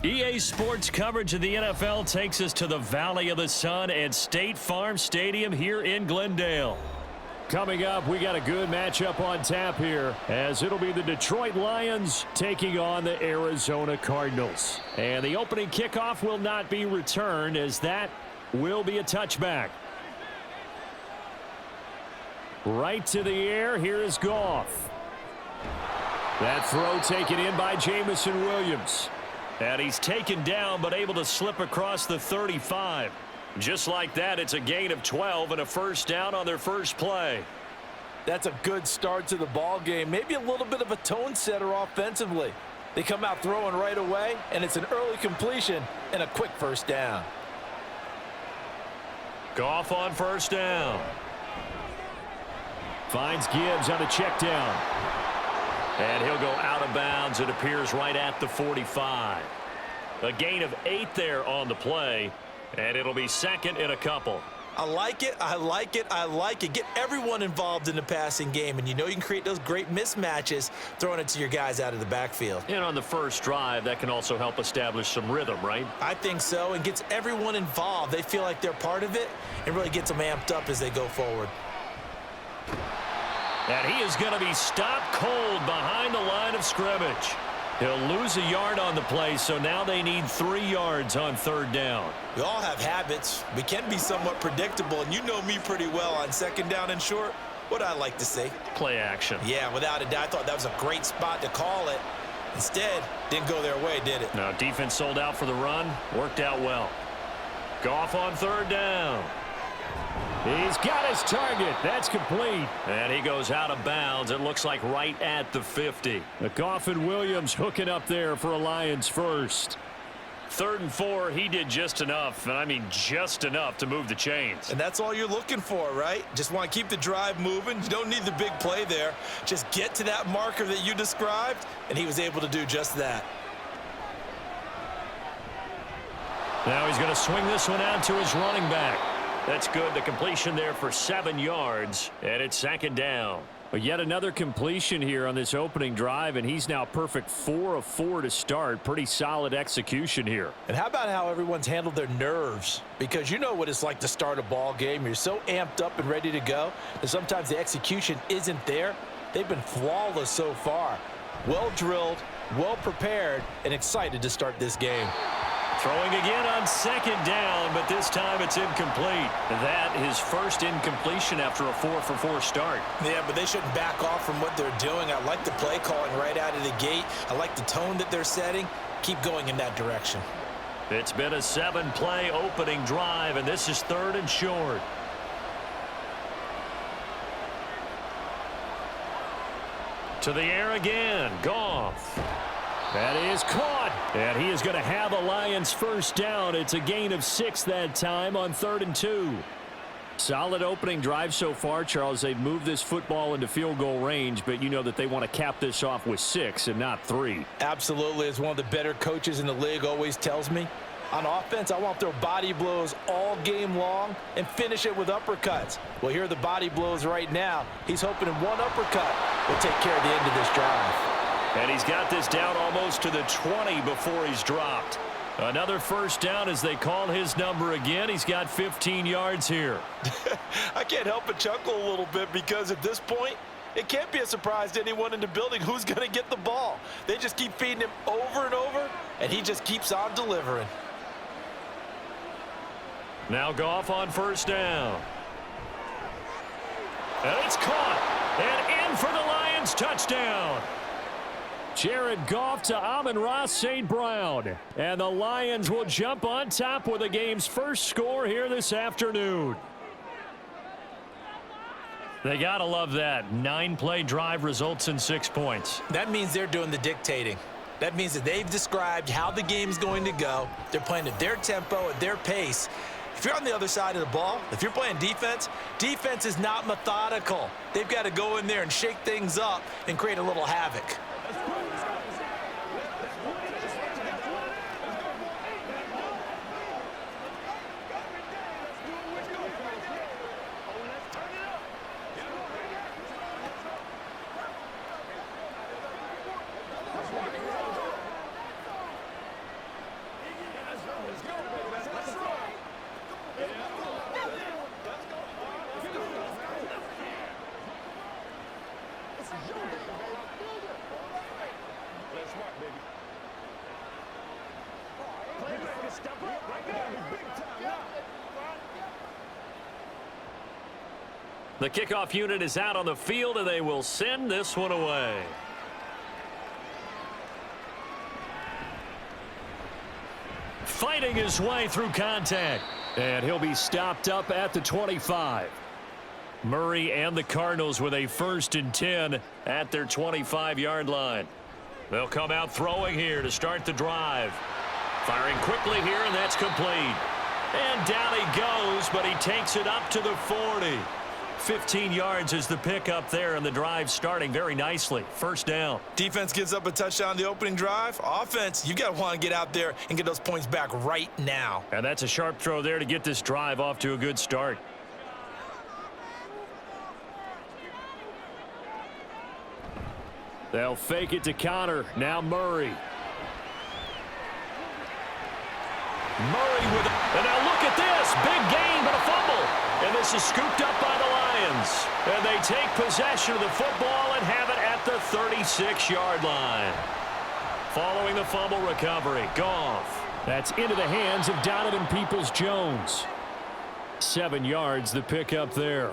EA Sports coverage of the NFL takes us to the Valley of the Sun at State Farm Stadium here in Glendale. Coming up, we got a good matchup on tap here, as it'll be the Detroit Lions taking on the Arizona Cardinals. And the opening kickoff will not be returned, as that will be a touchback. Right to the air, here is Goff. That throw taken in by Jamison Williams. And he's taken down, but able to slip across the 35. Just like that, it's a gain of 12 and a first down on their first play. That's a good start to the ball game. Maybe a little bit of a tone setter offensively. They come out throwing right away, and it's an early completion and a quick first down. Goff on first down. Finds Gibbs on a check down. And he'll go out of bounds. It appears right at the 45. A gain of 8 there on the play. And it'll be second and a couple. I like it. I like it. I like it. Get everyone involved in the passing game. And you know you can create those great mismatches throwing it to your guys out of the backfield. And on the first drive, that can also help establish some rhythm, right? I think so. And gets everyone involved. They feel like they're part of it. And really gets them amped up as they go forward. And he is going to be stopped cold behind the line of scrimmage. He'll lose a yard on the play, so now they need 3 yards on third down. We all have habits. We can be somewhat predictable, and you know me pretty well on second down and short. What I like to say? Play action. Yeah, without a doubt. I thought that was a great spot to call it. Instead, didn't go their way, did it? No, defense sold out for the run. Worked out well. Goff on third down. He's got his target. That's complete. And he goes out of bounds. It looks like right at the 50. Goff and Williams hooking up there for a Lions first. 3rd and 4, he did just enough, and I mean just enough to move the chains. And that's all you're looking for, right? Just want to keep the drive moving. You don't need the big play there. Just get to that marker that you described, and he was able to do just that. Now he's going to swing this one out to his running back. That's good. The completion there for 7 yards, and it's second down. But yet another completion here on this opening drive, and he's now perfect 4 of 4 to start. Pretty solid execution here. And how about how everyone's handled their nerves? Because you know what it's like to start a ball game. You're so amped up and ready to go that sometimes the execution isn't there. They've been flawless so far. Well drilled, well prepared, and excited to start this game. Throwing again on second down, but this time it's incomplete. That his first incompletion after a 4-for-4 start. Yeah, but they shouldn't back off from what they're doing. I like the play calling right out of the gate. I like the tone that they're setting. Keep going in that direction. It's been a 7-play opening drive, and this is 3rd and short. To the air again, Goff. That is caught, and he is going to have a Lions first down. It's a gain of 6 that time on 3rd and 2. Solid opening drive so far, Charles. They've moved this football into field goal range, but you know that they want to cap this off with 6 and not 3. Absolutely. As one of the better coaches in the league always tells me, on offense, I want to throw body blows all game long and finish it with uppercuts. Well, here are the body blows right now. He's hoping in one uppercut will take care of the end of this drive. And he's got this down almost to the 20 before he's dropped. Another first down as they call his number again. He's got 15 yards here. I can't help but chuckle a little bit because at this point, it can't be a surprise to anyone in the building who's going to get the ball. They just keep feeding him over and over, and he just keeps on delivering. Now Goff on first down. And it's caught. And in for the Lions touchdown. Jared Goff to Amon-Ra St. Brown. And the Lions will jump on top with the game's first score here this afternoon. They got to love that. 9-play drive results in 6 points. That means they're doing the dictating. That means that they've described how the game's going to go. They're playing at their tempo, at their pace. If you're on the other side of the ball, if you're playing defense, defense is not methodical. They've got to go in there and shake things up and create a little havoc. The kickoff unit is out on the field, and they will send this one away. Fighting his way through contact, and he'll be stopped up at the 25. Murray and the Cardinals with a 1st and 10 at their 25-yard line. They'll come out throwing here to start the drive. Firing quickly here, and that's complete. And down he goes, but he takes it up to the 40. 15 yards is the pickup there, and the drive starting very nicely. 1st down. Defense gives up a touchdown on the opening drive. Offense, you got to want to get out there and get those points back right now. And that's a sharp throw there to get this drive off to a good start. They'll fake it to Connor. Now Murray. Murray with it. And now look at this. Big gain, but a fumble. And this is scooped up by the Lions. And they take possession of the football and have it at the 36-yard line. Following the fumble recovery, Goff. That's into the hands of Donovan Peoples-Jones. 7 yards, the pickup there.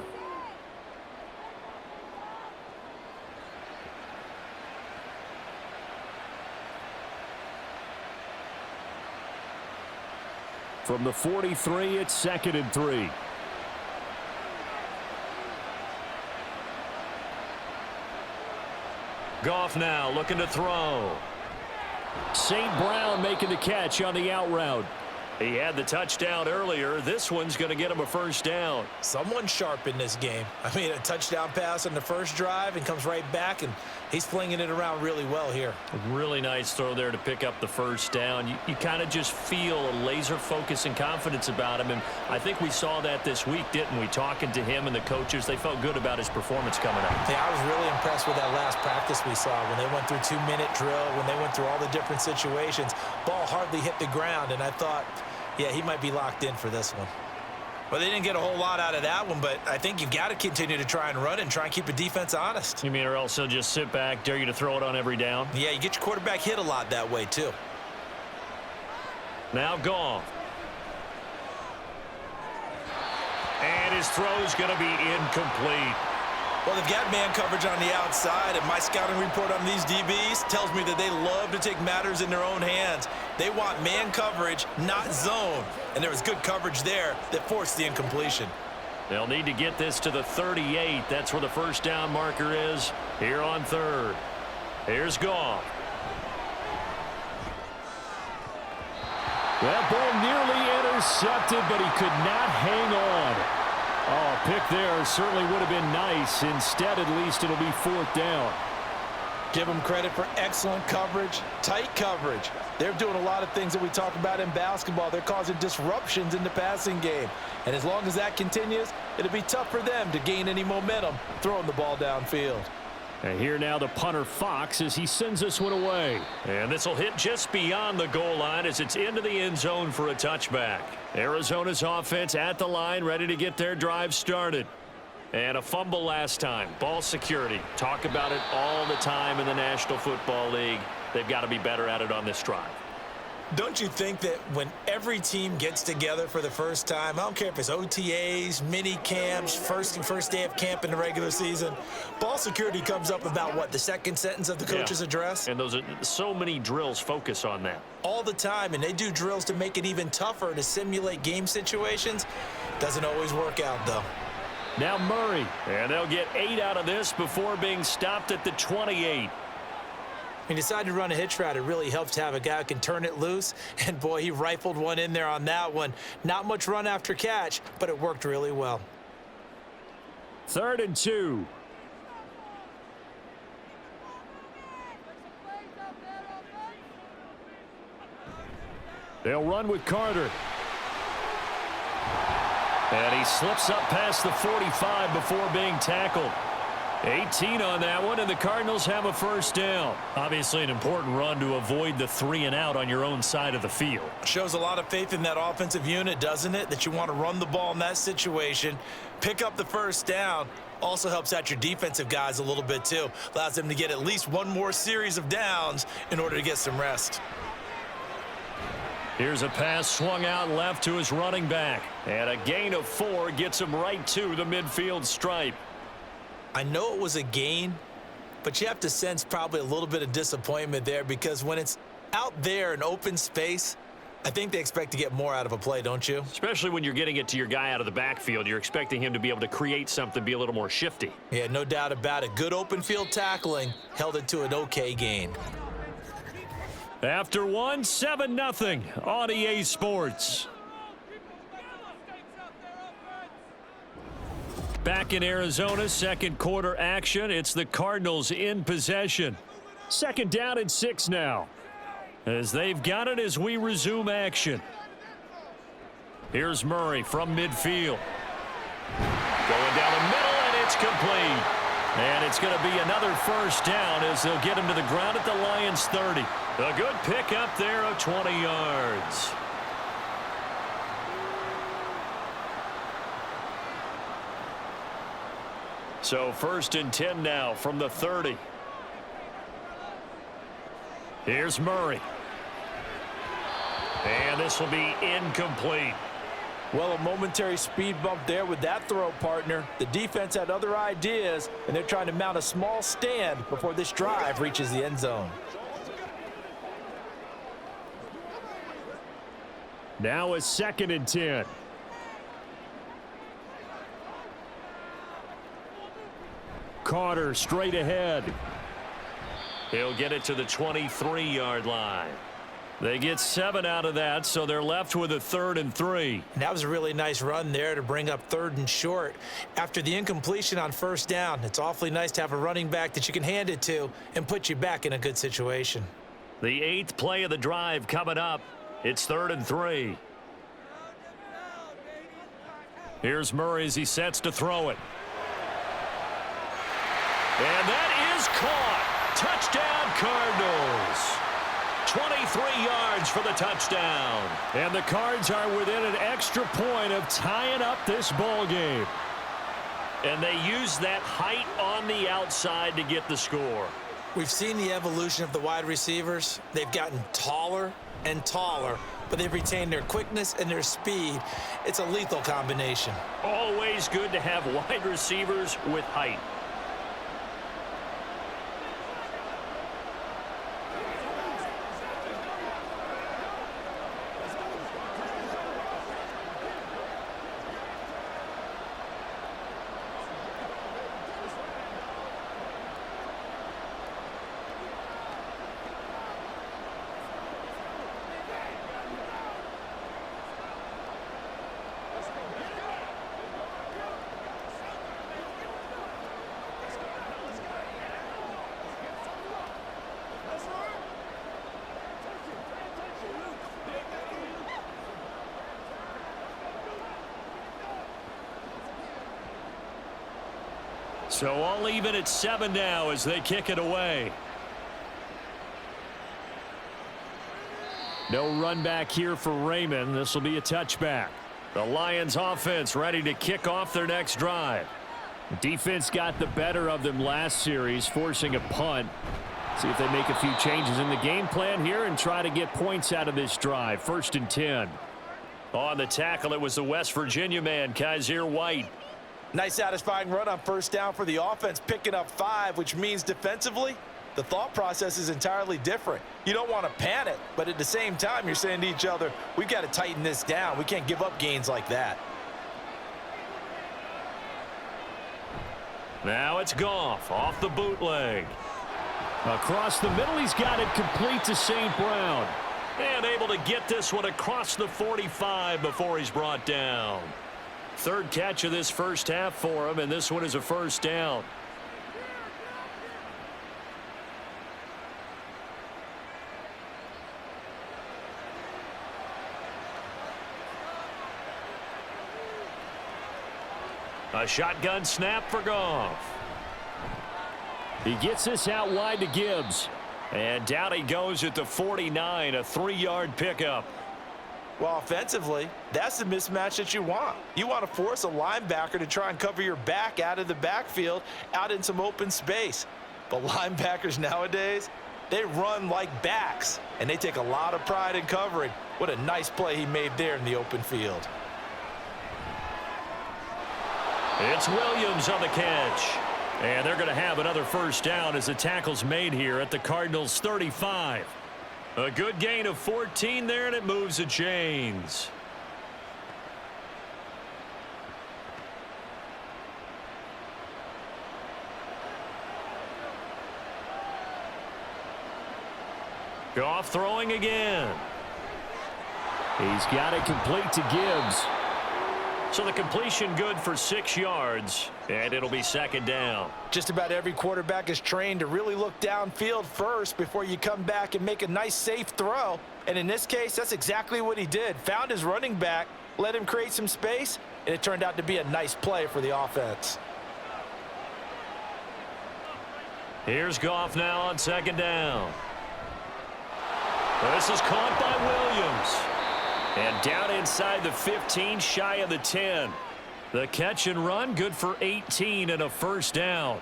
From the 43, it's 2nd and 3. Goff now looking to throw. St. Brown making the catch on the out route. He had the touchdown earlier. This one's going to get him a 1st down. Someone sharp in this game. I mean, a touchdown pass on the first drive and comes right back, and he's flinging it around really well here. A really nice throw there to pick up the 1st down. You kind of just feel a laser focus and confidence about him, and I think we saw that this week, didn't we? Talking to him and the coaches, they felt good about his performance coming up. Yeah, I was really impressed with that last practice we saw when they went through 2-minute drill, when they went through all the different situations. Ball hardly hit the ground, and I thought, yeah, he might be locked in for this one. Well, they didn't get a whole lot out of that one, but I think you've got to continue to try and run and try and keep the defense honest. You mean, or else they'll just sit back, dare you to throw it on every down? Yeah, you get your quarterback hit a lot that way, too. Now Goff. And his throw's going to be incomplete. Well, they've got man coverage on the outside, and my scouting report on these DBs tells me that they love to take matters in their own hands. They want man coverage, not zone. And there was good coverage there that forced the incompletion. They'll need to get this to the 38. That's where the 1st down marker is here on 3rd. Here's Goff. That ball nearly intercepted, but he could not hang on. Oh, a pick there certainly would have been nice. Instead, at least, it'll be 4th down. Give them credit for excellent coverage, tight coverage. They're doing a lot of things that we talk about in basketball. They're causing disruptions in the passing game. And as long as that continues, it'll be tough for them to gain any momentum throwing the ball downfield. And here now the punter Fox as he sends this one away. And this will hit just beyond the goal line as it's into the end zone for a touchback. Arizona's offense at the line, ready to get their drive started. And a fumble last time. Ball security. Talk about it all the time in the National Football League. They've got to be better at it on this drive. Don't you think that when every team gets together for the first time, I don't care if it's OTAs, mini camps, first day of camp in the regular season, ball security comes up about, what, the second sentence of the coach's address? And those are so many drills focus on that. All the time, and they do drills to make it even tougher to simulate game situations. Doesn't always work out, though. Now Murray, and they'll get 8 out of this before being stopped at the 28. He decided to run a hitch route. It really helps to have a guy who can turn it loose. And, boy, he rifled one in there on that one. Not much run after catch, but it worked really well. 3rd and 2. They'll run with Carter. And he slips up past the 45 before being tackled. 18 on that one, and the Cardinals have a first down. Obviously an important run to avoid the 3-and-out on your own side of the field. Shows a lot of faith in that offensive unit, doesn't it? That you want to run the ball in that situation, pick up the first down. Also helps out your defensive guys a little bit too. Allows them to get at least one more series of downs in order to get some rest. Here's a pass swung out left to his running back. And a gain of 4 gets him right to the midfield stripe. I know it was a gain, but you have to sense probably a little bit of disappointment there because when it's out there in open space, I think they expect to get more out of a play, don't you? Especially when you're getting it to your guy out of the backfield. You're expecting him to be able to create something, be a little more shifty. Yeah, no doubt about it. Good open field tackling held it to an okay gain. After 7-0 on EA Sports. Back in Arizona, second quarter action. It's the Cardinals in possession. Second down and 6 now. As they've got it as we resume action. Here's Murray from midfield. Going down the middle, and it's complete. And it's going to be another first down as they'll get him to the ground at the Lions' 30. A good pick up there of 20 yards. So first and 10 now from the 30. Here's Murray. And this will be incomplete. Well, a momentary speed bump there with that throw, partner. The defense had other ideas, and they're trying to mount a small stand before this drive reaches the end zone. Now a second and 10. Carter straight ahead. He'll get it to the 23-yard line. They get 7 out of that, so they're left with a 3rd and 3. And that was a really nice run there to bring up 3rd and short. After the incompletion on first down, it's awfully nice to have a running back that you can hand it to and put you back in a good situation. The 8th play of the drive coming up. It's 3rd and 3. Here's Murray as he sets to throw it. And that is caught. Touchdown, Cardinals. 23 yards for the touchdown. And the Cards are within an extra point of tying up this ball game. And they use that height on the outside to get the score. We've seen the evolution of the wide receivers. They've gotten taller and taller, but they've retained their quickness and their speed. It's a lethal combination. Always good to have wide receivers with height. So all even at 7 now as they kick it away. No run back here for Raymond. This will be a touchback. The Lions offense ready to kick off their next drive. The defense got the better of them last series, forcing a punt. See if they make a few changes in the game plan here and try to get points out of this drive. 1st and 10. On the tackle, it was the West Virginia man, Kaiser White. Nice satisfying run on first down for the offense, picking up 5, which means defensively, the thought process is entirely different. You don't want to panic, but at the same time, you're saying to each other, we've got to tighten this down. We can't give up gains like that. Now it's Goff off the bootleg. Across the middle, he's got it complete to St. Brown. And able to get this one across the 45 before he's brought down. 3rd catch of this first half for him, and this one is a first down. A shotgun snap for Goff. He gets this out wide to Gibbs. And down he goes at the 49, a 3-yard pickup. Well, offensively, that's the mismatch that you want. You want to force a linebacker to try and cover your back out of the backfield, out in some open space. But linebackers nowadays, they run like backs, and they take a lot of pride in covering. What a nice play he made there in the open field. It's Williams on the catch. And they're going to have another first down as the tackle's made here at the Cardinals' 35. A good gain of 14 there, and it moves the chains. Goff throwing again. He's got it complete to Gibbs. So the completion good for 6 yards, and it'll be second down. Just about every quarterback is trained to really look downfield first before you come back and make a nice, safe throw. And in this case, that's exactly what he did. Found his running back, let him create some space, and it turned out to be a nice play for the offense. Here's Goff now on second down. This is caught by Williams. And down inside the 15, shy of the 10. The catch and run, good for 18 and a first down.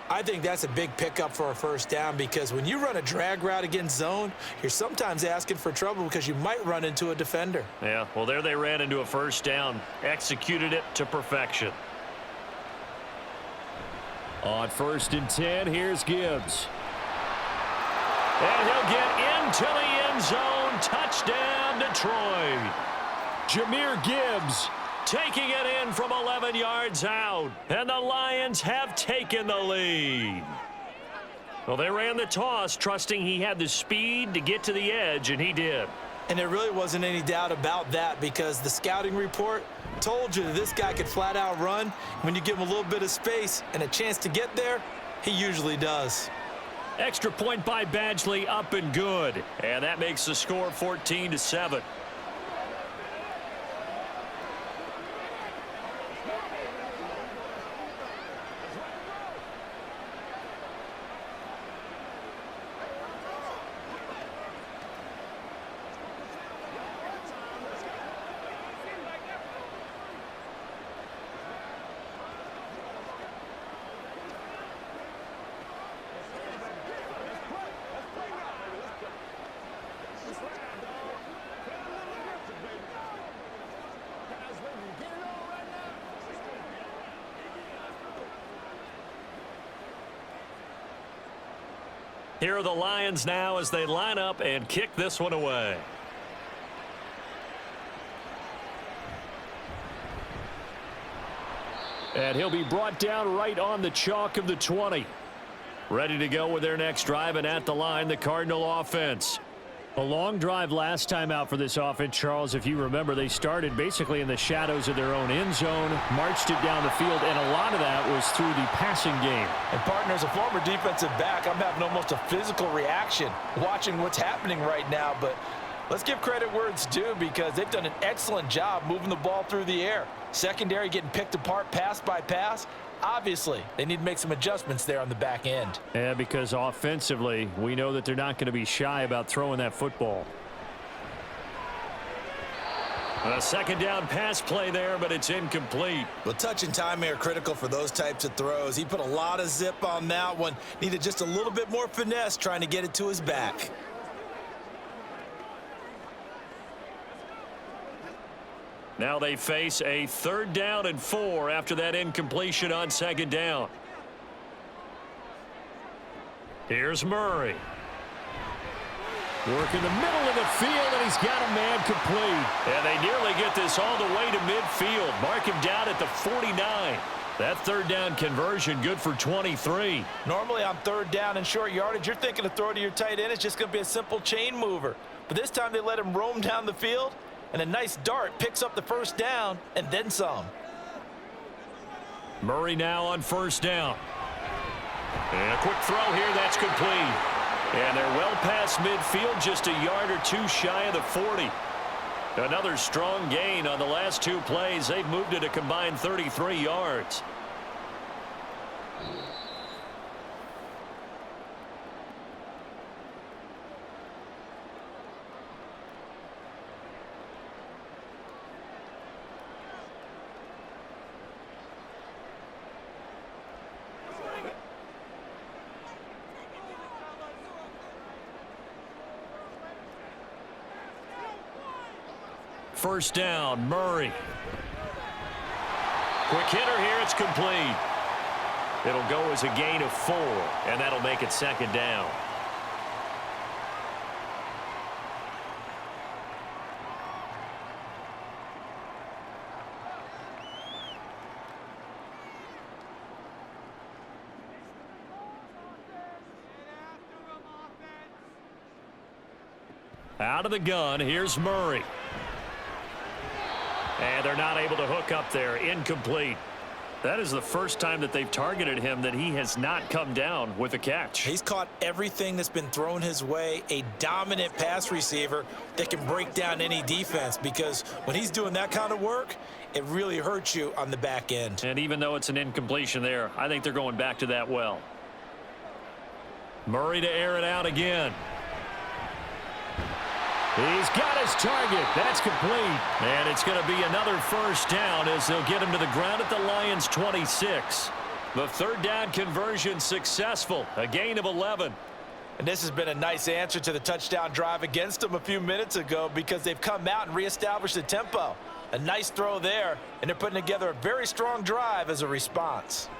I think that's a big pickup for a first down because when you run a drag route against zone, you're sometimes asking for trouble because you might run into a defender. Yeah, well, there they ran into a first down. Executed it to perfection. On 1st and 10, here's Gibbs. And he'll get into the end zone. Touchdown, Detroit. Jahmyr Gibbs taking it in from 11 yards out. And the Lions have taken the lead. Well, they ran the toss, trusting he had the speed to get to the edge, and he did. And there really wasn't any doubt about that because the scouting report told you that this guy could flat out run. When you give him a little bit of space and a chance to get there, he usually does. Extra point by Badgley, up and good. And that makes the score 14-7. Here are the Lions now as they line up and kick this one away. And he'll be brought down right on the chalk of the 20. Ready to go with their next drive, and at the line, the Cardinal offense. A long drive last time out for this offense, Charles. If you remember, they started basically in the shadows of their own end zone, marched it down the field, and a lot of that was through the passing game. And partner, as a former defensive back, I'm having almost a physical reaction watching what's happening right now. But let's give credit where it's due because they've done an excellent job moving the ball through the air. Secondary getting picked apart pass by pass. Obviously, they need to make some adjustments there on the back end. Yeah, because offensively, we know that they're not going to be shy about throwing that football. A second down pass play there, but it's incomplete. Well, touch and timing are critical for those types of throws. He put a lot of zip on that one. Needed just a little bit more finesse trying to get it to his back. Now they face a 3rd down and 4 after that incompletion on second down. Here's Murray. Work in the middle of the field, and he's got a man complete. And they nearly get this all the way to midfield. Mark him down at the 49. That 3rd down conversion good for 23. Normally on 3rd down and short yardage, you're thinking to throw to your tight end. It's just going to be a simple chain mover. But this time they let him roam down the field. And a nice dart picks up the 1st down and then some. Murray now on 1st down. And a quick throw here, that's complete. And they're well past midfield, just a yard or two shy of the 40. Another strong gain on the last 2 plays. They've moved it a combined 33 yards. first down. Murray. Quick hitter here. It's complete. It'll go as a gain of 4, and that'll make it second down. Out of the gun, here's Murray. And they're not able to hook up there. Incomplete. That is the first time that they've targeted him that he has not come down with a catch. He's caught everything that's been thrown his way. A dominant pass receiver that can break down any defense, because when he's doing that kind of work, it really hurts you on the back end. And even though it's an incompletion there, I think they're going back to that well. Murray to air it out again. He's got his target. That's complete. And it's going to be another first down as they'll get him to the ground at the Lions' 26. The third down conversion successful. A gain of 11. And this has been a nice answer to the touchdown drive against them a few minutes ago, because they've come out and reestablished the tempo. A nice throw there, and they're putting together a very strong drive as a response.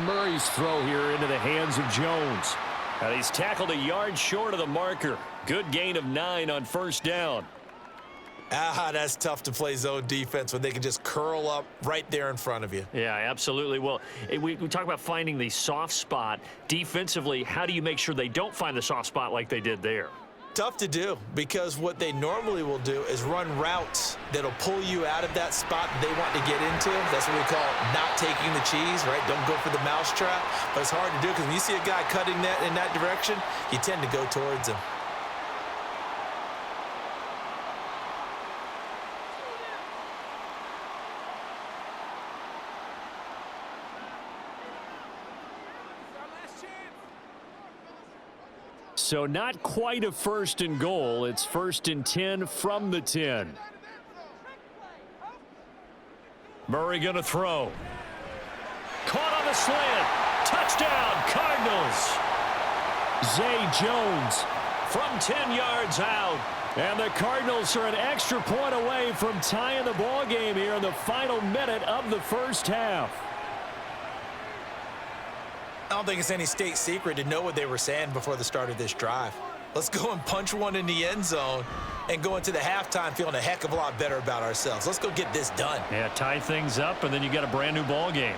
Murray's throw here into the hands of Jones. And he's tackled a yard short of the marker. Good gain of 9 on first down. That's tough to play zone defense when they can just curl up right there in front of you. Yeah, absolutely. Well, we talk about finding the soft spot. Defensively, how do you make sure they don't find the soft spot like they did there? Tough to do, because what they normally will do is run routes that'll pull you out of that spot they want to get into. That's what we call not taking the cheese, right? Don't go for the mousetrap. But it's hard to do, because when you see a guy cutting that in that direction, you tend to go towards him. So not quite a first and goal. It's first and 10 from the 10. Murray going to throw. Caught on the slant. Touchdown, Cardinals. Zay Jones from 10 yards out. And the Cardinals are an extra point away from tying the ball game here in the final minute of the first half. I don't think it's any state secret to know what they were saying before the start of this drive. Let's go and punch one in the end zone and go into the halftime feeling a heck of a lot better about ourselves. Let's go get this done. Yeah, tie things up, and then you got a brand new ball game.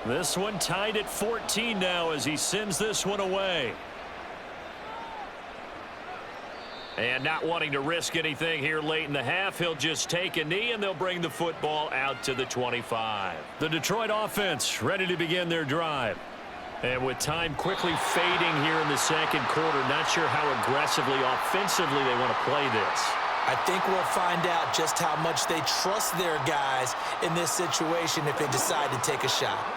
This one tied at 14 now as he sends this one away. And not wanting to risk anything here late in the half, he'll just take a knee and they'll bring the football out to the 25. The Detroit offense ready to begin their drive. And with time quickly fading here in the second quarter, not sure how aggressively, offensively they want to play this. I think we'll find out just how much they trust their guys in this situation if they decide to take a shot.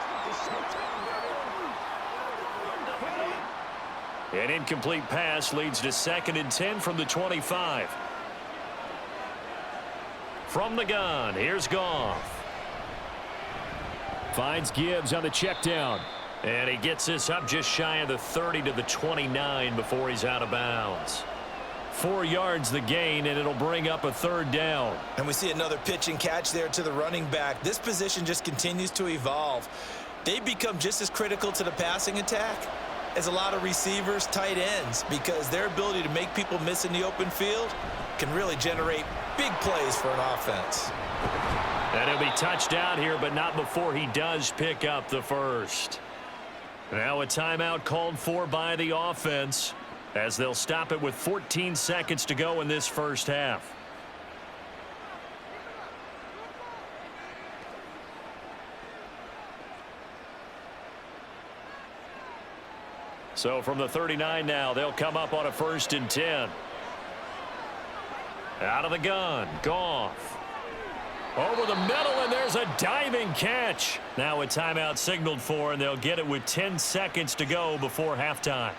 An incomplete pass leads to second and 10 from the 25. From the gun, here's Goff. Finds Gibbs on the check down. And he gets this up just shy of the 30 to the 29 before he's out of bounds. 4 yards the gain, and it'll bring up a third down. And we see another pitch and catch there to the running back. This position just continues to evolve. They become just as critical to the passing attack as a lot of receivers, tight ends, because their ability to make people miss in the open field can really generate big plays for an offense. And he'll be touched out here, but not before he does pick up the first. Now a timeout called for by the offense. as they'll stop it with 14 seconds to go in this first half. So from the 39 now, they'll come up on a 1st and 10. Out of the gun, Goff. Over the middle, and there's a diving catch. Now a timeout signaled for, and they'll get it with 10 seconds to go before halftime.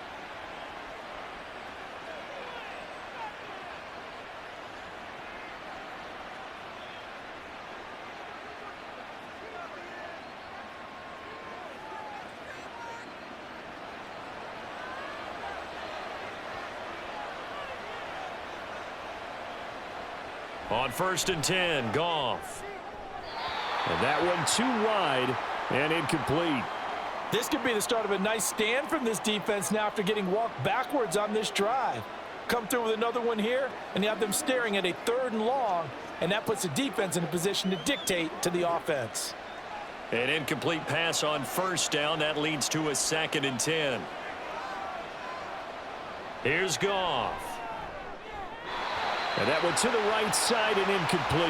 On 1st and 10, Goff. And that one too wide and incomplete. This could be the start of a nice stand from this defense now after getting walked backwards on this drive. Come through with another one here, and you have them staring at a 3rd and long, and that puts the defense in a position to dictate to the offense. An incomplete pass on 1st down. That leads to a 2nd and 10. Here's Goff. And that one to the right side and incomplete.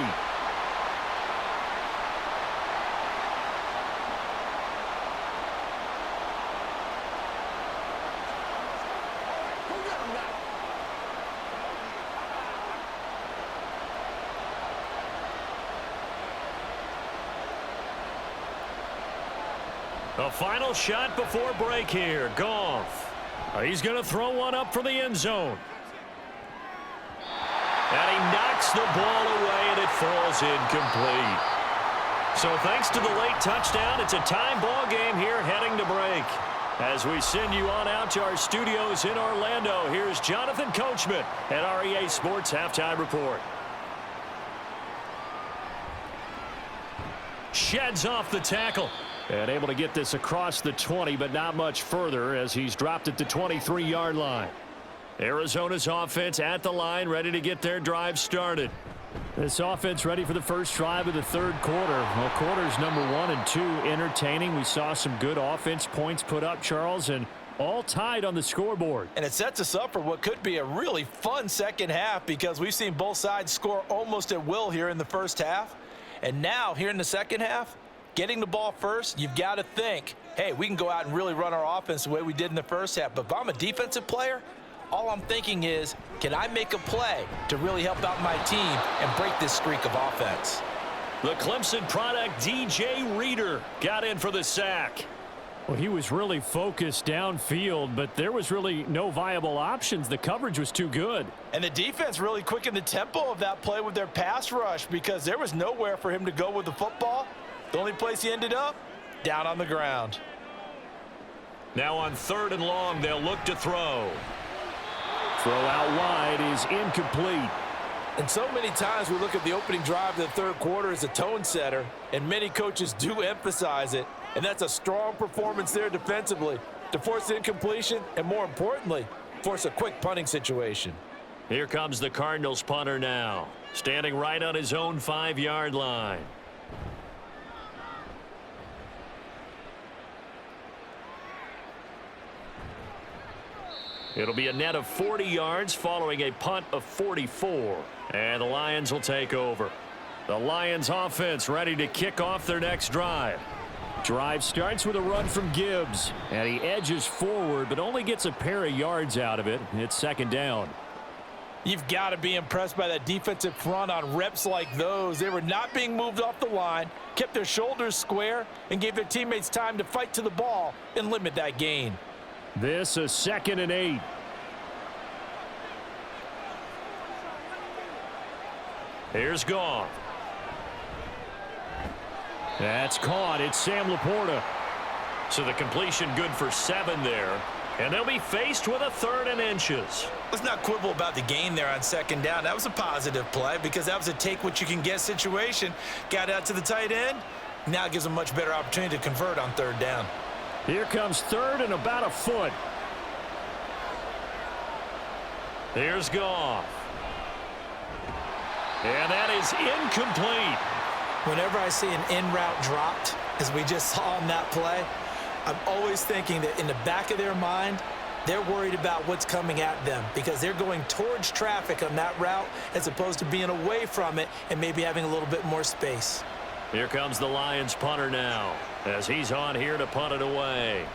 A final shot before break here. Goff. He's going to throw one up for the end zone. And he knocks the ball away, and it falls incomplete. So thanks to the late touchdown, it's a tie ball game here heading to break. As we send you on out to our studios in Orlando, here's Jonathan Coachman at REA Sports Halftime Report. Sheds off the tackle. And able to get this across the 20, but not much further as he's dropped at the 23-yard line. Arizona's offense at the line, ready to get their drive started. This offense ready for the first drive of the 3rd quarter. Well, quarters number 1 and 2 entertaining. We saw some good offense points put up, Charles, and all tied on the scoreboard. And it sets us up for what could be a really fun second half because we've seen both sides score almost at will here in the first half. And now, here in the second half, getting the ball first, you've got to think, hey, we can go out and really run our offense the way we did in the first half. But if I'm a defensive player, all I'm thinking is, can I make a play to really help out my team and break this streak of offense? The Clemson product, DJ Reader, got in for the sack. Well, he was really focused downfield, but there was really no viable options. The coverage was too good. And the defense really quickened the tempo of that play with their pass rush because there was nowhere for him to go with the football. The only place he ended up, down on the ground. Now on 3rd and long, they'll look to throw. Throw out wide is incomplete. And so many times we look at the opening drive of the 3rd quarter as a tone setter, and many coaches do emphasize it. And that's a strong performance there defensively to force incompletion and, more importantly, force a quick punting situation. Here comes the Cardinals punter now, standing right on his own 5-yard line. It'll be a net of 40 yards following a punt of 44. And the Lions will take over. The Lions offense ready to kick off their next drive. Drive starts with a run from Gibbs. And he edges forward, but only gets a pair of yards out of it. It's 2nd down. You've got to be impressed by that defensive front on reps like those. They were not being moved off the line, kept their shoulders square, and gave their teammates time to fight to the ball and limit that gain. This a 2nd and 8. Here's Goff. That's caught. It's Sam Laporta. So the completion good for 7 there. And they'll be faced with a 3rd and inches. Let's not quibble about the gain there on 2nd down. That was a positive play because that was a take-what-you-can-get situation. Got out to the tight end. Now it gives them a much better opportunity to convert on 3rd down. Here comes 3rd and about a foot. Here's Goff. And that is incomplete. Whenever I see an in-route dropped, as we just saw on that play, I'm always thinking that in the back of their mind, They're worried about what's coming at them because they're going towards traffic on that route as opposed to being away from it and maybe having a little bit more space. Here comes the Lions punter now as he's on here to punt it away.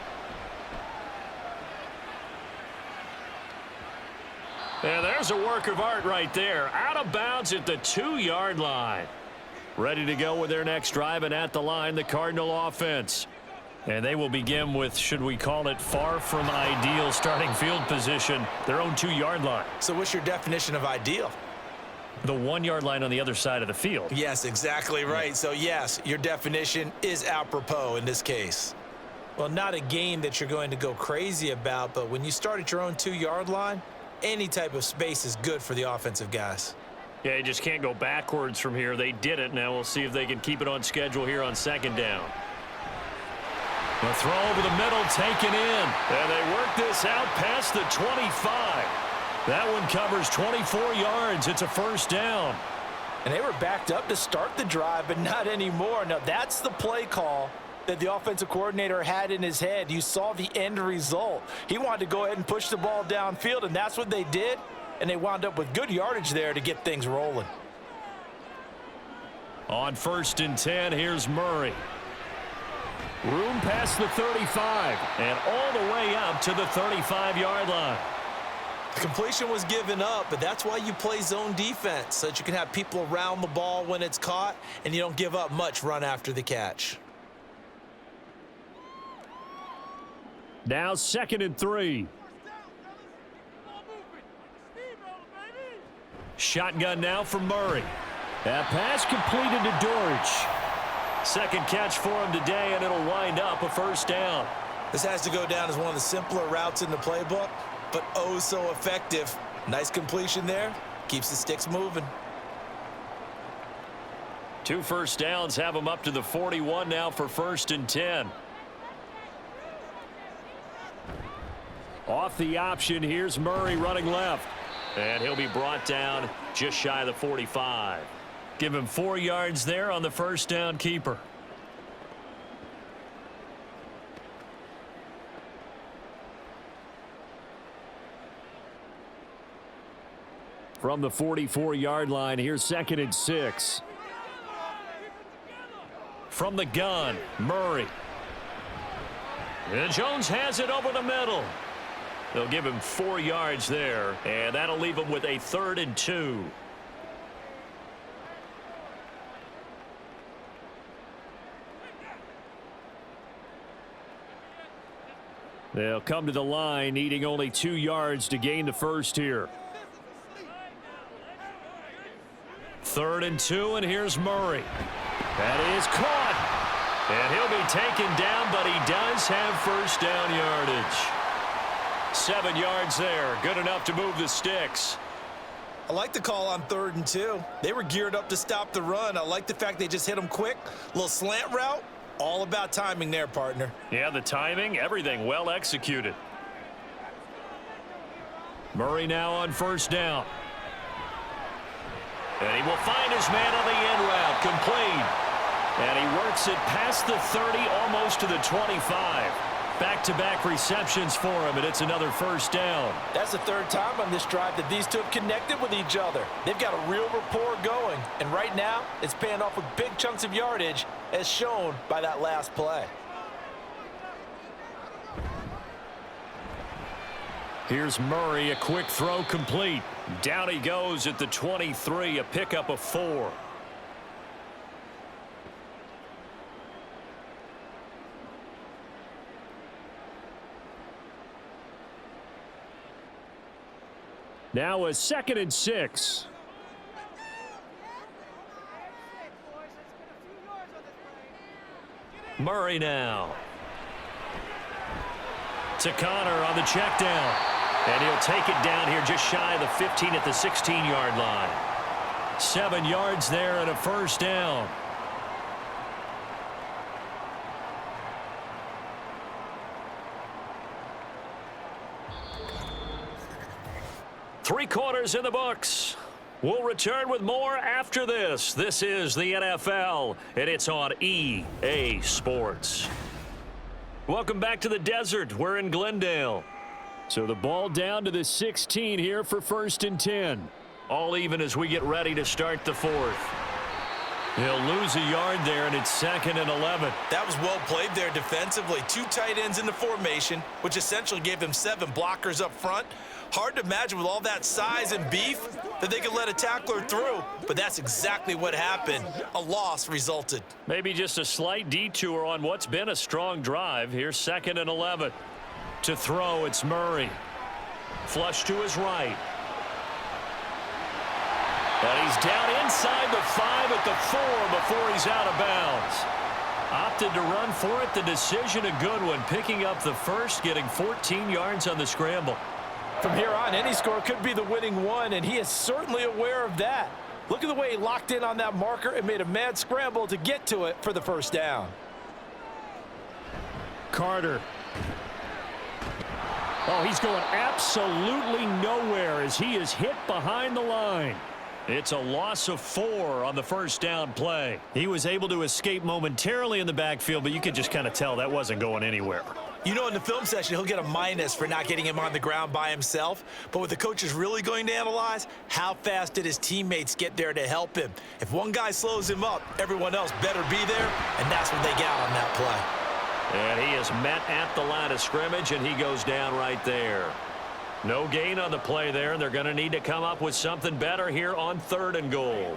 And there's a work of art right there. Out of bounds at the 2-yard line. Ready to go with their next drive, and at the line, the Cardinal offense. And they will begin with, should we call it, far from ideal starting field position, their own 2-yard line. So what's your definition of ideal? The 1-yard line on the other side of the field. Yes, exactly right. So, yes, your definition is apropos in this case. Well, not a game that you're going to go crazy about, but when you start at your own 2-yard line, any type of space is good for the offensive guys. Yeah, you just can't go backwards from here. They did it. Now we'll see if they can keep it on schedule here on 2nd down. The throw over the middle, taken in. And they work this out past the 25. That one covers 24 yards. It's a 1st down. And they were backed up to start the drive, but not anymore. Now, that's the play call that the offensive coordinator had in his head. You saw the end result. He wanted to go ahead and push the ball downfield, and that's what they did. And they wound up with good yardage there to get things rolling. On 1st and 10, here's Murray. Room past the 35 and all the way up to the 35-yard line. The completion was given up, but that's why you play zone defense, so that you can have people around the ball when it's caught, and you don't give up much run after the catch. Now 2nd and 3. Shotgun now for Murray. That pass completed to Dortch. 2nd catch for him today, and it'll wind up a 1st down. This has to go down as one of the simpler routes in the playbook, but oh so effective. Nice completion there. Keeps the sticks moving. 2 first downs have them up to the 41 now for 1st and 10. Off the option, here's Murray running left. And he'll be brought down just shy of the 45. Give him 4 yards there on the 1st down keeper. From the 44-yard line, here's 2nd and 6. From the gun, Murray. And Jones has it over the middle. They'll give him 4 yards there, and that'll leave him with a 3rd and 2. They'll come to the line, needing only 2 yards to gain the 1st here. 3rd and 2, and here's Murray. That is caught. And he'll be taken down, but he does have 1st down yardage. 7 yards there. Good enough to move the sticks. I like the call on 3rd and 2. They were geared up to stop the run. I like the fact they just hit them quick. Little slant route. All about timing there, partner. Yeah, the timing, everything well executed. Murray now on 1st down. And he will find his man on the end route, complete. And he works it past the 30, almost to the 25. Back-to-back receptions for him, and it's another 1st down. That's the 3rd time on this drive that these two have connected with each other. They've got a real rapport going, and right now it's paying off with big chunks of yardage, as shown by that last play. Here's Murray, a quick throw complete. Down he goes at the 23, a pickup of 4. Now a 2nd and 6. Murray now. To Connor on the check down. And he'll take it down here just shy of the 15 at the 16-yard line. 7 yards there and a 1st down. Three-quarters in the books. We'll return with more after this. This is the NFL, and it's on EA Sports. Welcome back to the desert. We're in Glendale. So the ball down to the 16 here for 1st and 10. All even as we get ready to start the 4th. He'll lose a yard there, and it's 2nd and 11. That was well played there defensively. 2 tight ends in the formation, which essentially gave them 7 blockers up front. Hard to imagine with all that size and beef that they could let a tackler through, but that's exactly what happened. A loss resulted. Maybe just a slight detour on what's been a strong drive. Here's 2nd and 11. To throw, it's Murray. Flush to his right. And he's down inside the 5 at the 4 before he's out of bounds. Opted to run for it. The decision a good one. Picking up the first, getting 14 yards on the scramble. From here on, any score could be the winning one, and he is certainly aware of that. Look at the way he locked in on that marker and made a mad scramble to get to it for the first down. Carter. Oh, he's going absolutely nowhere as he is hit behind the line. It's a loss of 4 on the first down play. He was able to escape momentarily in the backfield, but you could just kind of tell that wasn't going anywhere. You know, in the film session, he'll get a minus for not getting him on the ground by himself. But what the coach is really going to analyze, how fast did his teammates get there to help him? If one guy slows him up, everyone else better be there, and that's what they got on that play. And he is met at the line of scrimmage, and he goes down right there. No gain on the play there, and they're going to need to come up with something better here on 3rd and goal.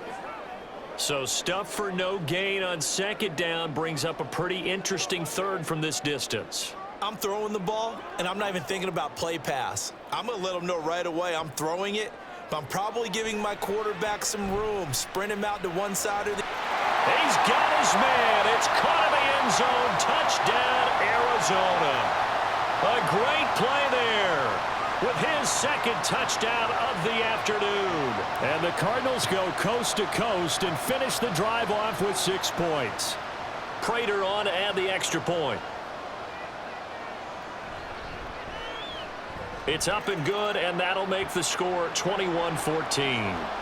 So stuff for no gain on 2nd down brings up a pretty interesting 3rd from this distance. I'm throwing the ball, and I'm not even thinking about play pass. I'm going to let them know right away I'm throwing it, but I'm probably giving my quarterback some room. Sprint him out to one side or the... He's got his man. It's caught in the end zone. Touchdown, Arizona. A great play there with his 2nd touchdown of the afternoon. And the Cardinals go coast to coast and finish the drive off with 6 points. Prater on to add the extra point. It's up and good, and that'll make the score 21-14.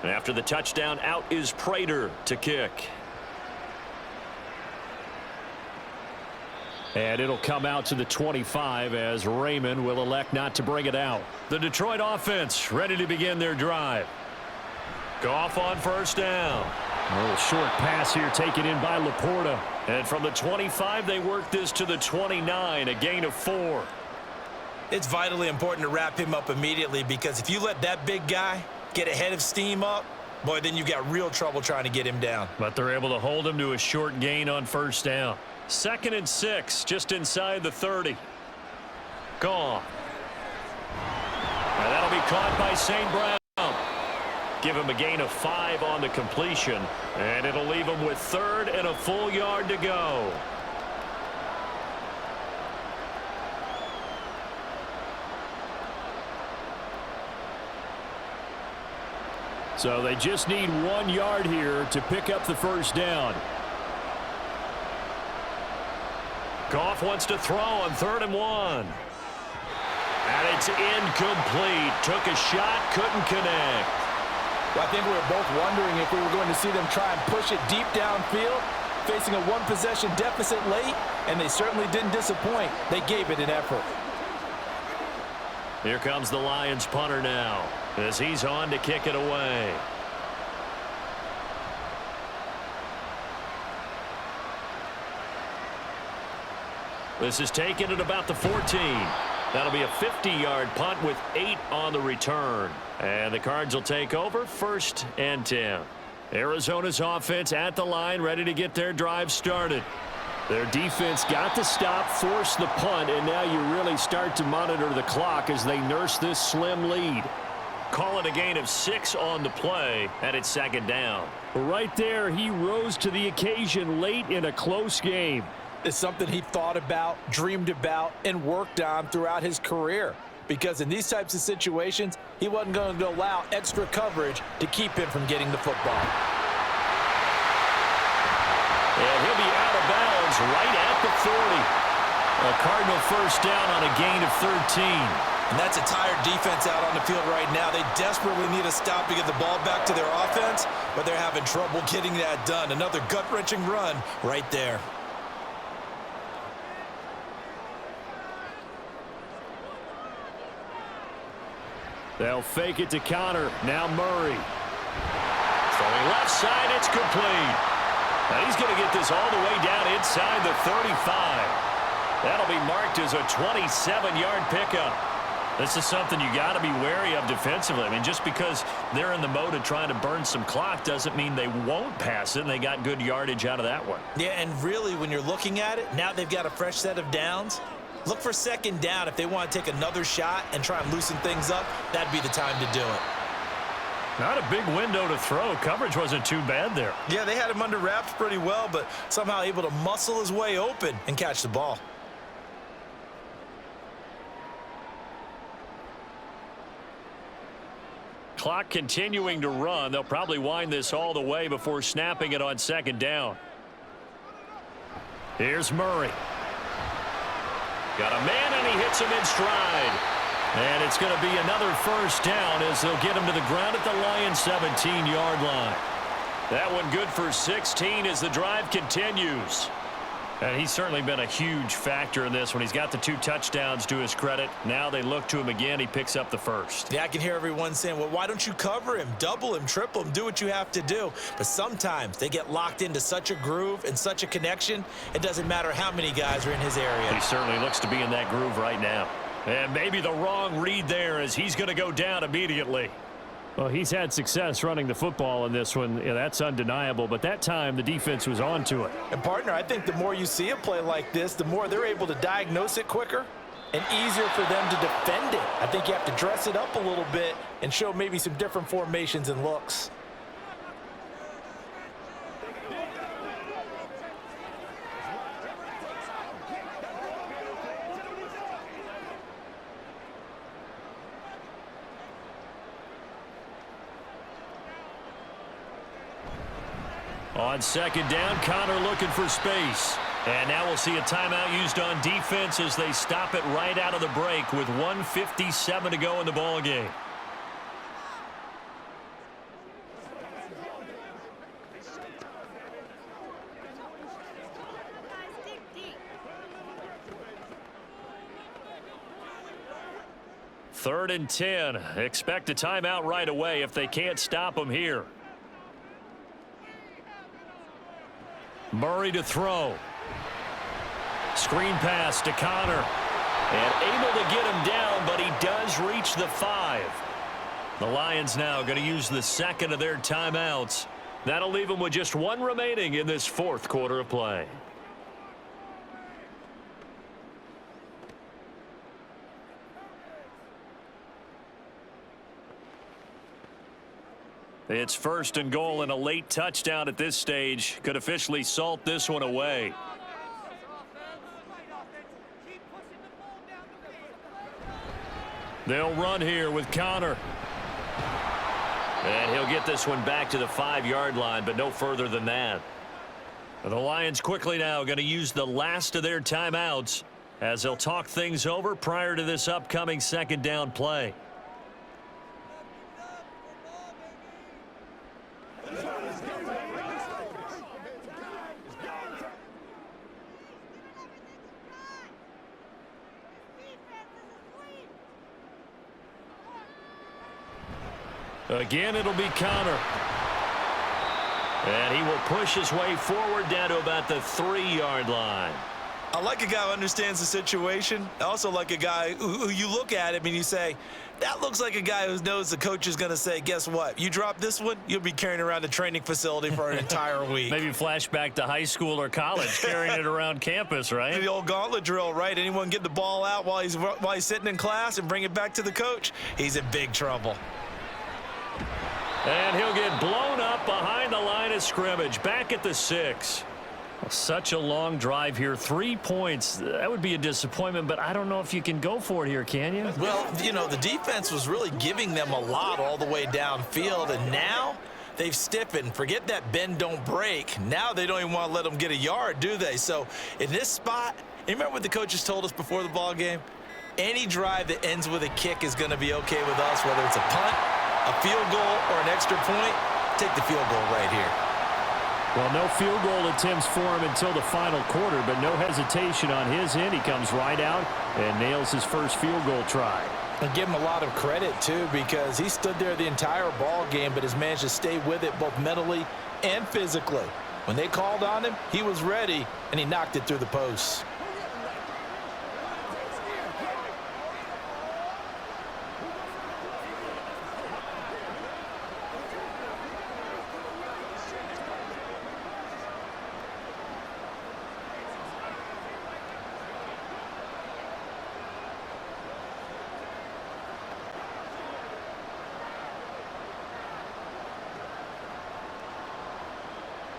After the touchdown, out is Prater to kick. And it'll come out to the 25 as Raymond will elect not to bring it out. The Detroit offense ready to begin their drive. Goff on first down. A little short pass here taken in by Laporta. And from the 25, they work this to the 29, a gain of 4. It's vitally important to wrap him up immediately, because if you let that big guy get ahead of steam up, boy, then you've got real trouble trying to get him down. But they're able to hold him to a short gain on first down. 2nd and 6, just inside the 30. Gone. And that'll be caught by St. Brown. Give him a gain of 5 on the completion, and it'll leave him with 3rd and a full yard to go. So they just need 1 yard here to pick up the first down. Goff wants to throw on 3rd and 1. And it's incomplete. Took a shot, couldn't connect. Well, I think we were both wondering if we were going to see them try and push it deep downfield, facing a 1-possession deficit late, and they certainly didn't disappoint. They gave it an effort. Here comes the Lions punter now, as he's on to kick it away. This is taken at about the 14. That'll be a 50-yard punt with 8 on the return. And the Cards will take over 1st and 10. Arizona's offense at the line, ready to get their drive started. Their defense got the stop, forced the punt, and now you really start to monitor the clock as they nurse this slim lead. Call it a gain of 6 on the play, and it's second down. Right there, he rose to the occasion late in a close game. It's something he thought about, dreamed about, and worked on throughout his career. Because in these types of situations, he wasn't going to allow extra coverage to keep him from getting the football. And he'll be out of bounds right at the 40. A Cardinal first down on a gain of 13. And that's a tired defense out on the field right now. They desperately need a stop to get the ball back to their offense, but they're having trouble getting that done. Another gut-wrenching run right there. They'll fake it to Connor. Now Murray. Throwing left side, it's complete. Now he's going to get this all the way down inside the 35. That'll be marked as a 27-yard pickup. This is something you got to be wary of defensively. I mean, just because they're in the mode of trying to burn some clock doesn't mean they won't pass it, and they got good yardage out of that one. Yeah, and really, when you're looking at it, now they've got a fresh set of downs. Look for second down. If they want to take another shot and try and loosen things up, that'd be the time to do it. Not a big window to throw. Coverage wasn't too bad there. Yeah, they had him under wraps pretty well, but somehow able to muscle his way open and catch the ball. Clock continuing to run. They'll probably wind this all the way before snapping it on second down. Here's Murray. Got a man, and he hits him in stride. And it's going to be another first down as they'll get him to the ground at the Lions' 17-yard line. That one good for 16 as the drive continues. And he's certainly been a huge factor in this when he's got the 2 touchdowns to his credit. Now they look to him again. He picks up the first. Yeah, I can hear everyone saying, well, why don't you cover him, double him, triple him, do what you have to do. But sometimes they get locked into such a groove and such a connection, it doesn't matter how many guys are in his area. He certainly looks to be in that groove right now. And maybe the wrong read there as he's going to go down immediately. Well, he's had success running the football in this one. Yeah, that's undeniable. But that time, the defense was on to it. And, partner, I think the more you see a play like this, the more they're able to diagnose it quicker and easier for them to defend it. I think you have to dress it up a little bit and show maybe some different formations and looks. On second down, Connor looking for space. And now we'll see a timeout used on defense as they stop it right out of the break with 1:57 to go in the ball game. Third and 10. Expect a timeout right away if they can't stop them here. Murray to throw. Screen pass to Connor. And able to get him down, but he does reach the 5. The Lions now going to use the second of their timeouts. That'll leave them with just 1 remaining in this 4th quarter of play. It's first and goal, and a late touchdown at this stage could officially salt this one away. They'll run here with Connor. And he'll get this one back to the 5-yard line, but no further than that. The Lions quickly now going to use the last of their timeouts as they'll talk things over prior to this upcoming second down play. Again, it'll be Connor. And he will push his way forward down to about the 3-yard line. I like a guy who understands the situation. I also like a guy who you look at him and you say, That looks like a guy who knows the coach is going to say, guess what? You drop this one, you'll be carrying around the training facility for an entire week. Maybe flashback to high school or college, carrying it around campus, right? The old gauntlet drill, right? Anyone get the ball out while he's sitting in class and bring it back to the coach, he's in big trouble. And he'll get blown up behind the line of scrimmage, back at the 6. Such a long drive here. 3 points. That would be a disappointment, but I don't know if you can go for it here, can you? Well, you know, the defense was really giving them a lot all the way downfield, and now they've stiffened. Forget that bend, don't break. Now they don't even want to let them get a yard, do they? So in this spot, you remember what the coaches told us before the ball game? Any drive that ends with a kick is going to be okay with us, whether it's a punt, a field goal, or an extra point. Take the field goal right here. Well, no field goal attempts for him until the final quarter, but no hesitation on his end. He comes right out and nails his first field goal try. And give him a lot of credit, too, because he stood there the entire ball game, but has managed to stay with it both mentally and physically. When they called on him, he was ready, and he knocked it through the posts.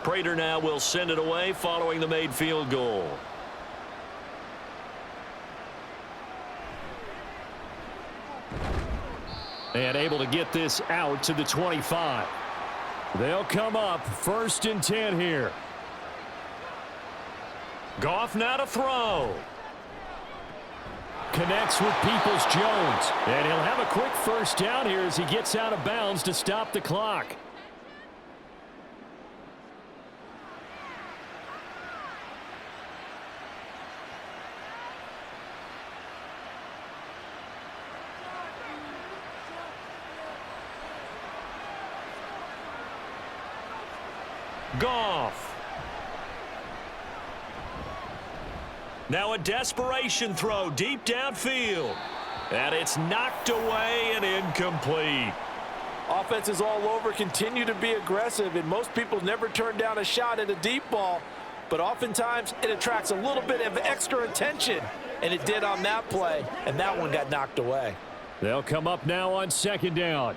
Prater now will send it away following the made field goal. And able to get this out to the 25. They'll come up 1st and 10 here. Goff now to throw. Connects with Peoples-Jones. And he'll have a quick first down here as he gets out of bounds to stop the clock. Goff. Now a desperation throw deep downfield. And it's knocked away and incomplete. Offenses all over continue to be aggressive, and most people never turn down a shot at a deep ball. But oftentimes it attracts a little bit of extra attention, and it did on that play, and that one got knocked away. They'll come up now on 2nd down.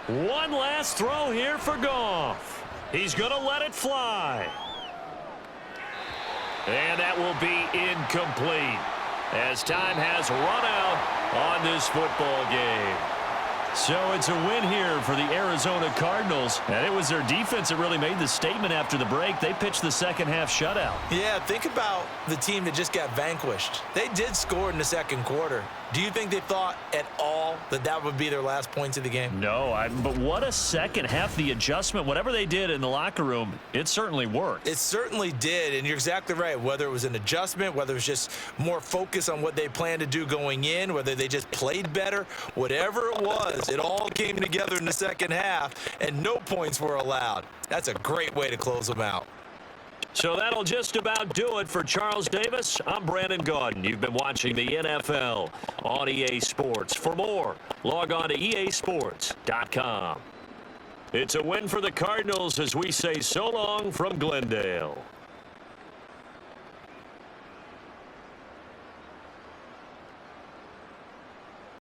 One last throw here for Goff. He's going to let it fly. And that will be incomplete as time has run out on this football game. So it's a win here for the Arizona Cardinals. And it was their defense that really made the statement after the break. They pitched the second half shutout. Yeah, think about the team that just got vanquished. They did score in the second quarter. Do you think they thought at all that that would be their last points of the game? No, but what a second half. The adjustment, whatever they did in the locker room, it certainly worked. It certainly did, and you're exactly right. Whether it was an adjustment, whether it was just more focus on what they planned to do going in, whether they just played better, whatever it was, it all came together in the second half, and no points were allowed. That's a great way to close them out. So that'll just about do it for Charles Davis. I'm Brandon Gaudin. You've been watching the NFL on EA Sports. For more, log on to easports.com. It's a win for the Cardinals as we say so long from Glendale.